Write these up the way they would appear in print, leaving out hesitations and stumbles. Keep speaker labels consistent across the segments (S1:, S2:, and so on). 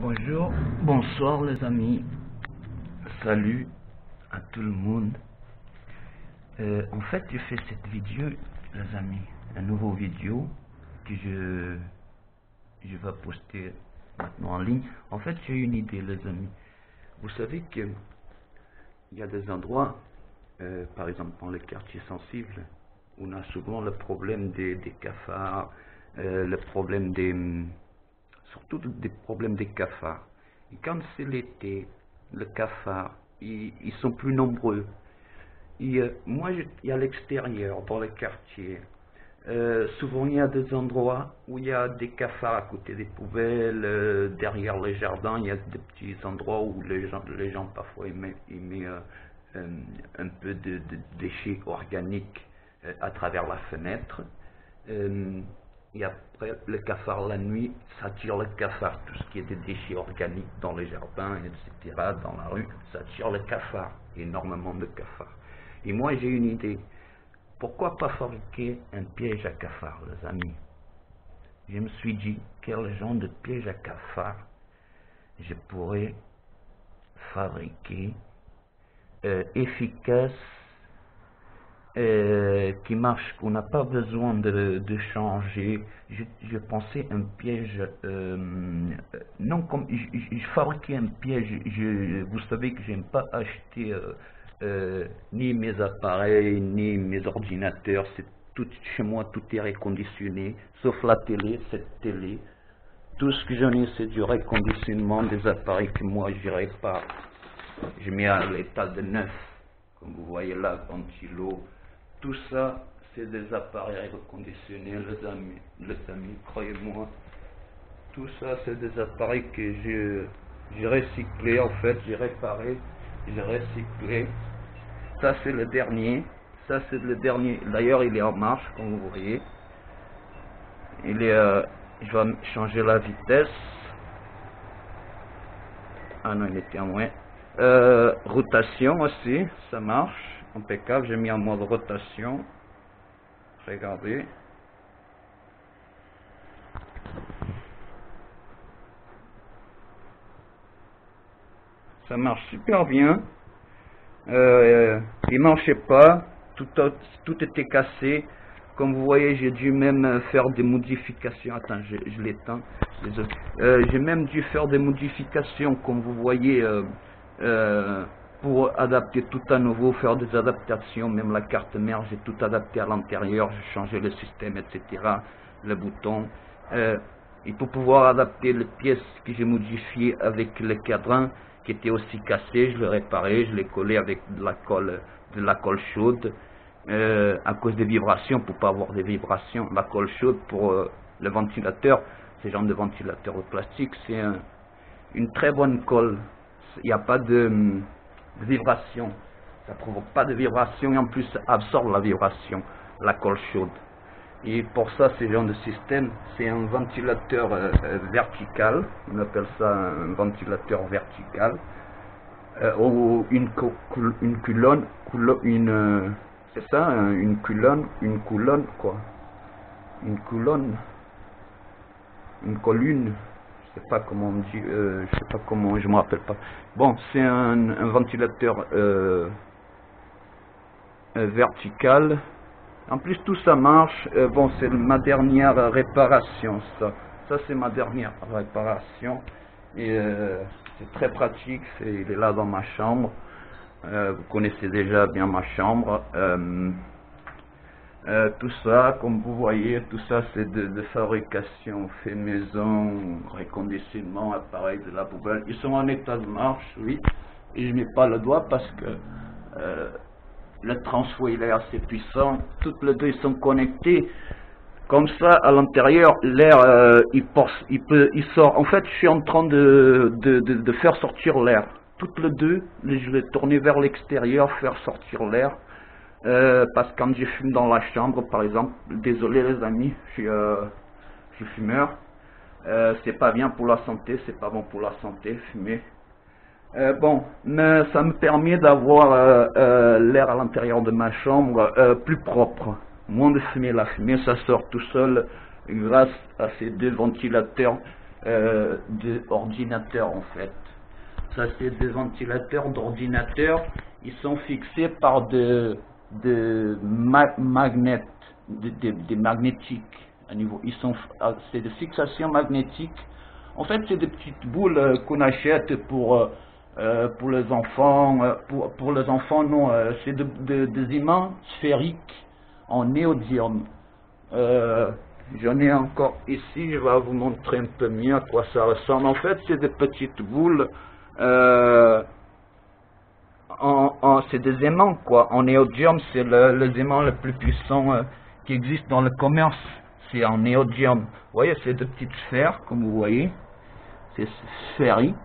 S1: Bonjour, bonsoir les amis, salut à tout le monde. En fait, je fais cette vidéo, les amis, une nouvelle vidéo que je vais poster maintenant en ligne. En fait, j'ai une idée, les amis. Vous savez que il y a des endroits, par exemple dans les quartiers sensibles, où on a souvent le problème des cafards, le problème surtout des problèmes des cafards. Et quand c'est l'été, les cafards, ils sont plus nombreux. Et moi, il y a l'extérieur, dans les quartiers. Souvent, il y a des endroits où il y a des cafards à côté des poubelles, derrière les jardins, il y a des petits endroits où les gens parfois ils mettent un peu de déchets organiques à travers la fenêtre. Et après, le cafard la nuit, ça attire le cafard. Tout ce qui est des déchets organiques dans les jardins, etc., dans la rue, ça attire le cafard. Énormément de cafards. Et moi, j'ai une idée. Pourquoi pas fabriquer un piège à cafards, les amis? Je me suis dit, quel genre de piège à cafards je pourrais fabriquer efficace, qui marche, qu'on n'a pas besoin de changer. Je pensais un piège, non comme je fabriquais un piège. Vous savez que j'aime pas acheter ni mes appareils ni mes ordinateurs. C'est tout chez moi, tout est reconditionné, sauf la télé, cette télé. Tout ce que j'en ai, c'est du reconditionnement des appareils que moi je répare. Je mets à l'état de neuf, comme vous voyez là, ventilo. Tout ça, c'est des appareils reconditionnés, les amis, croyez-moi. Tout ça, c'est des appareils que j'ai recyclé, en fait, j'ai réparé, j'ai recyclé. Ça, c'est le dernier. Ça, c'est le dernier. D'ailleurs, il est en marche, comme vous voyez. Il est, je vais changer la vitesse. Ah non, il était en moins. Rotation aussi, ça marche. Impeccable, j'ai mis en mode rotation. Regardez. Ça marche super bien. Il marchait pas. Tout était cassé. Comme vous voyez, j'ai dû même faire des modifications. Attends, je l'éteins. J'ai même dû faire des modifications, comme vous voyez, pour adapter tout à nouveau, faire des adaptations. Même la carte mère, j'ai tout adapté à l'intérieur. J'ai changé le système, etc. Le bouton. Et pour pouvoir adapter les pièces que j'ai modifiées avec le cadran, qui était aussi cassé, je l'ai réparé, je l'ai collé avec de la colle chaude. À cause des vibrations, pour pas avoir des vibrations, la colle chaude pour le ventilateur, ces genres de ventilateurs de plastique, c'est une très bonne colle. Il n'y a pas de vibration, ça provoque pas de vibration et en plus ça absorbe la vibration, la colle chaude. Et pour ça, ce genre de système, c'est un ventilateur vertical, on appelle ça un ventilateur vertical, ou une colonne, c'est ça, une colonne quoi, une colonne, je sais pas comment on dit, je sais pas comment, je me rappelle pas. Bon, c'est un ventilateur vertical. En plus tout ça marche. Bon, c'est ma dernière réparation, ça c'est ma dernière réparation et c'est très pratique. Il est là dans ma chambre. Vous connaissez déjà bien ma chambre. Tout ça, comme vous voyez, tout ça c'est de fabrication fait maison, reconditionnement, appareil de la poubelle. Ils sont en état de marche, oui, et je mets pas le doigt parce que le transfo il est assez puissant. Toutes les deux ils sont connectés. Comme ça, à l'intérieur, l'air il sort. En fait, je suis en train de faire sortir l'air. Toutes les deux, je vais tourner vers l'extérieur, faire sortir l'air. Parce que quand je fume dans la chambre, par exemple, désolé les amis, je suis fumeur. C'est pas bien pour la santé, c'est pas bon pour la santé, fumer. Bon, mais ça me permet d'avoir l'air à l'intérieur de ma chambre plus propre. Moins de fumer, la fumée ça sort tout seul grâce à ces deux ventilateurs d'ordinateur en fait. Ça c'est des ventilateurs d'ordinateur. Ils sont fixés par des magnets, des magnétiques. À niveau, c'est des fixations magnétiques. En fait, c'est des petites boules qu'on achète pour les enfants. Pour les enfants, non, c'est des aimants sphériques en néodyme. J'en ai encore ici, je vais vous montrer un peu mieux à quoi ça ressemble. En fait, c'est des petites boules, c'est des aimants, quoi. En néodyme, c'est les aimants le plus puissant qui existe dans le commerce. C'est en néodyme. Vous voyez, c'est des petites sphères, comme vous voyez. C'est sphérique.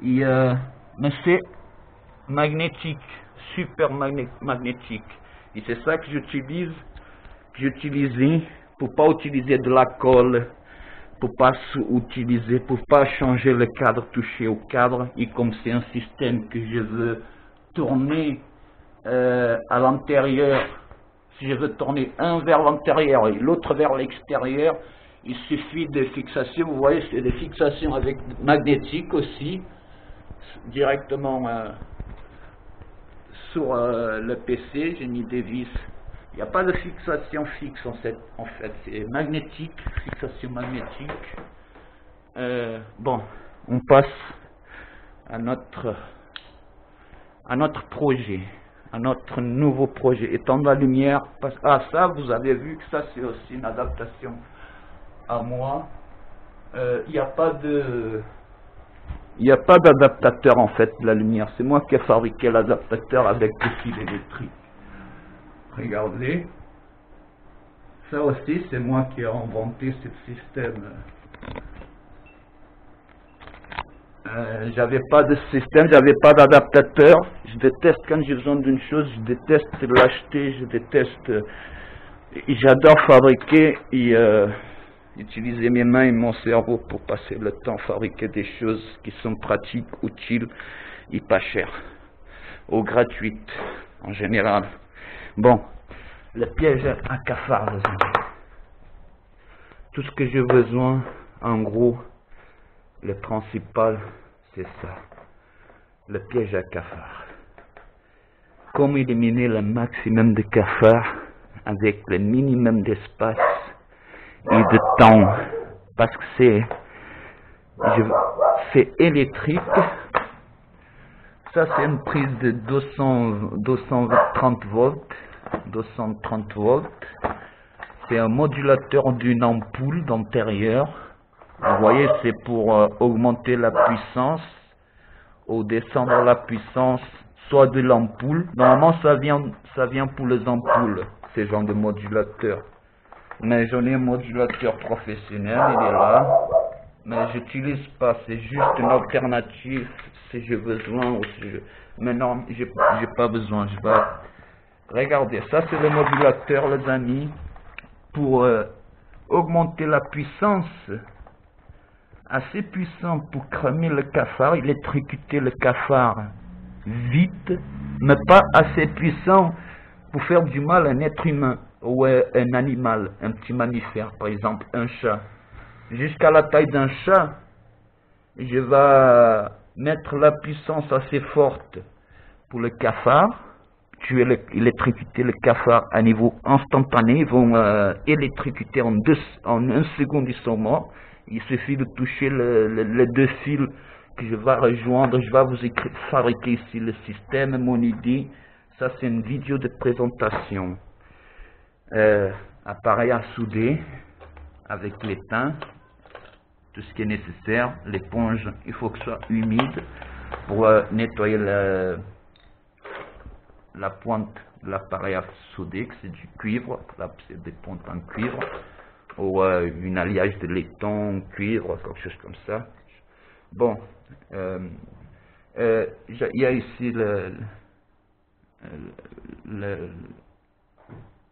S1: Mais c'est magnétique, super magnétique. Et c'est ça que j'utilisais pour pas utiliser de la colle, pour pas changer le cadre, toucher au cadre. Et comme c'est un système que je veux tourner à l'intérieur, si je veux tourner un vers l'intérieur et l'autre vers l'extérieur, il suffit de fixations. Vous voyez, c'est des fixations avec magnétiques aussi, directement sur le PC. J'ai mis des vis. Il n'y a pas de fixation fixe en fait, c'est magnétique, fixation magnétique. Bon, on passe à notre projet, à notre nouveau projet. Étendre la lumière, ça vous avez vu que ça c'est aussi une adaptation à moi. Il n'y a pas d'adaptateur en fait de la lumière, c'est moi qui ai fabriqué l'adaptateur avec le fil électrique. Regardez, ça aussi c'est moi qui ai inventé ce système. J'avais pas de système, j'avais pas d'adaptateur. Je déteste quand j'ai besoin d'une chose, je déteste l'acheter, je déteste. J'adore fabriquer et utiliser mes mains et mon cerveau pour passer le temps, fabriquer des choses qui sont pratiques, utiles et pas chères, ou gratuites en général. Bon, le piège à cafard, les amis. Tout ce que j'ai besoin, en gros, le principal, c'est ça. Le piège à cafard. Comment éliminer le maximum de cafards avec le minimum d'espace et de temps. Parce que c'est électrique. Ça, c'est une prise de 230 volts. 230 volts. C'est un modulateur d'une ampoule d'intérieur. Vous voyez, c'est pour augmenter la puissance ou descendre la puissance, soit de l'ampoule. Normalement, ça vient pour les ampoules, ces genres de modulateur. Mais j'en ai un modulateur professionnel, il est là. Mais j'utilise pas, c'est juste une alternative si j'ai besoin ou si je... Mais non, j'ai pas besoin. Regardez, ça c'est le modulateur, les amis, pour augmenter la puissance. Assez puissant pour cramer le cafard, électrocuter le cafard vite, mais pas assez puissant pour faire du mal à un être humain ou un animal, un petit mammifère, par exemple un chat. Jusqu'à la taille d'un chat, je vais mettre la puissance assez forte pour le cafard, tuer électrocuter le cafard à niveau instantané. Ils vont électrocuter en 1 seconde, ils sont morts. Il suffit de toucher les deux fils que je vais rejoindre. Je vais vous fabriquer ici le système, mon idée. Ça, c'est une vidéo de présentation. Appareil à souder avec l'étain, tout ce qui est nécessaire. L'éponge, il faut que ce soit humide pour nettoyer la pointe de l'appareil à souder, que c'est du cuivre. Là, c'est des pointes en cuivre. Ou un alliage de laiton, cuivre, quelque chose comme ça. Bon, il y a ici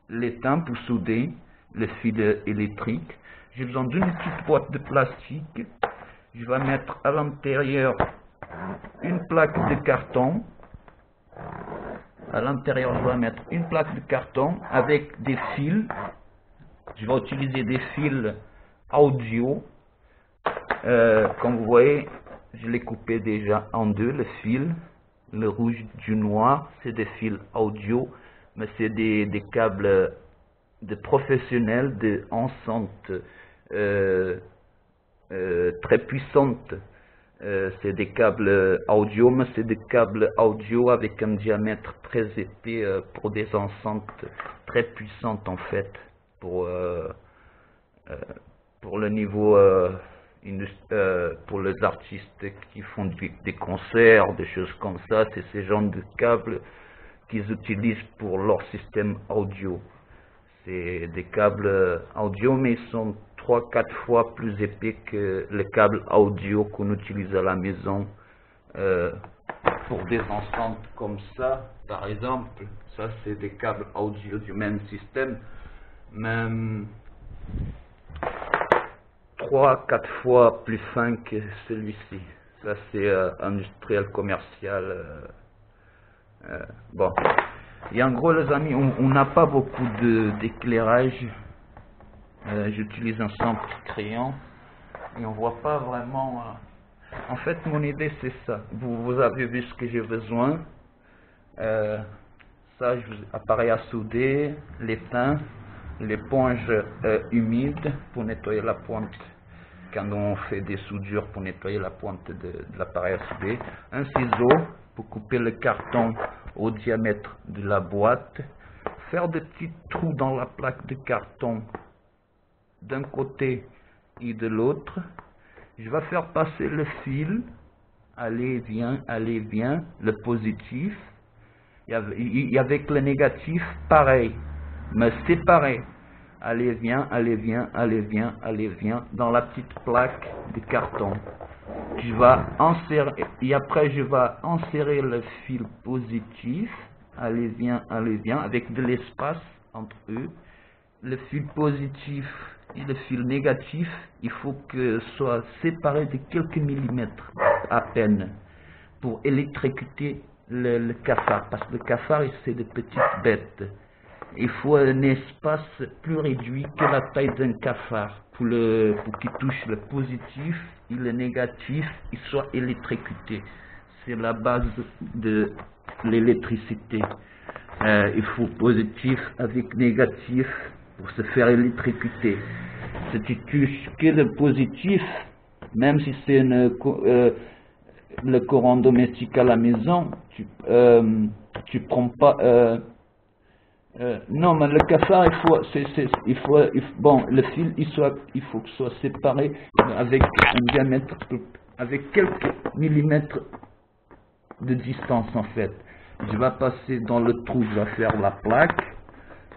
S1: l'étain pour souder le fil électrique. J'ai besoin d'une petite boîte de plastique. Je vais mettre à l'intérieur une plaque de carton. À l'intérieur, je vais mettre une plaque de carton avec des fils. Je vais utiliser des fils audio Comme vous voyez, je l'ai coupé déjà en deux, le fil. Le rouge du noir, c'est des fils audio, mais c'est des câbles de professionnels de enceintes très puissantes. C'est des câbles audio, mais c'est des câbles audio avec un diamètre très épais pour des enceintes très puissantes en fait, pour le niveau pour les artistes qui font des concerts, des choses comme ça. C'est ce genre de câbles qu'ils utilisent pour leur système audio. C'est des câbles audio, mais ils sont 3-4 fois plus épais que les câbles audio qu'on utilise à la maison pour des enceintes comme ça. Par exemple, ça c'est des câbles audio du même système, même 3-4 fois plus fin que celui-ci. Ça c'est industriel, commercial. Bon. Et en gros, les amis, on n'a pas beaucoup d'éclairage. J'utilise un simple crayon et on voit pas vraiment. En fait, mon idée c'est ça. Vous avez vu ce que j'ai besoin. Ça, appareil à souder, l'étain, l'éponge humide pour nettoyer la pointe quand on fait des soudures, pour nettoyer la pointe de l'appareil à souder, un ciseau pour couper le carton au diamètre de la boîte, faire des petits trous dans la plaque de carton d'un côté et de l'autre. Je vais faire passer le fil, allez viens, le positif, et avec le négatif pareil, mais séparé. Allez viens, dans la petite plaque de carton. Je vais insérer, et après je vais insérer le fil positif, allez viens, avec de l'espace entre eux. Le fil positif et le fil négatif, il faut que soit séparé de quelques millimètres à peine pour électrocuter le cafard, parce que le cafard c'est de petites bêtes. Il faut un espace plus réduit que la taille d'un cafard pour qu'il touche le positif et le négatif, il soit électrocuté. C'est la base de l'électricité. Il faut positif avec négatif pour se faire électrocuter. Si tu touches que le positif, même si c'est le courant domestique à la maison, tu prends pas. Non, mais le cafard, bon, le fil, il faut que ce soit séparé avec un diamètre, avec quelques millimètres de distance en fait. Je vais passer dans le trou, je vais faire la plaque,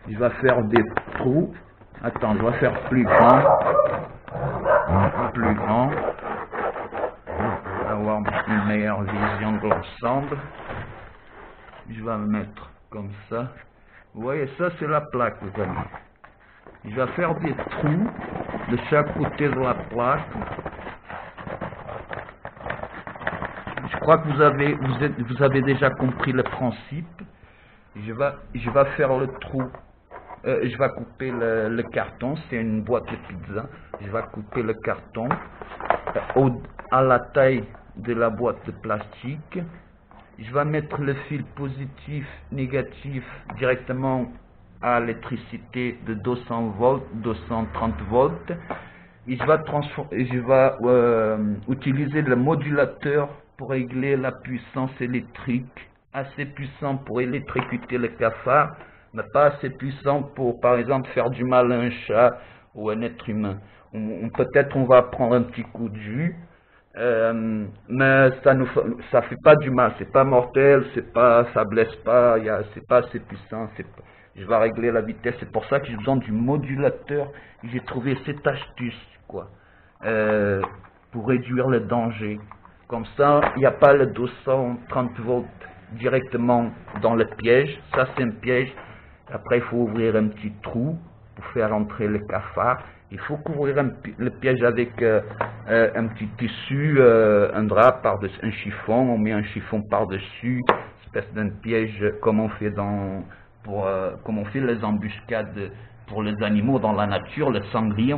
S1: je vais faire des trous. Attends, je vais faire plus grand, avoir une meilleure vision de l'ensemble. Je vais me mettre comme ça. Vous voyez, ça c'est la plaque, les amis. Je vais faire des trous de chaque côté de la plaque. Je crois que vous avez déjà compris le principe. Je vais faire le trou. Je vais couper le carton. C'est une boîte de pizza. Je vais couper le carton à la taille de la boîte de plastique. Je vais mettre le fil positif, négatif directement à l'électricité de 200 volts, 230 volts. Et je vais utiliser le modulateur pour régler la puissance électrique, assez puissant pour électrocuter le cafard, mais pas assez puissant pour, par exemple, faire du mal à un chat ou un être humain. Peut-être on va prendre un petit coup de jus. Mais ça fait pas du mal, c'est pas mortel, ça blesse pas, c'est pas assez puissant, je vais régler la vitesse. C'est pour ça que j'ai besoin du modulateur. J'ai trouvé cette astuce, quoi, pour réduire le danger. Comme ça, il n'y a pas le 230 volts directement dans le piège. Ça, c'est un piège. Après, il faut ouvrir un petit trou pour faire entrer le cafard. Il faut couvrir le piège avec un petit tissu, un drap par-dessus, un chiffon. On met un chiffon par-dessus, espèce d'un piège comme on fait comme on fait les embuscades pour les animaux dans la nature, le sanglier.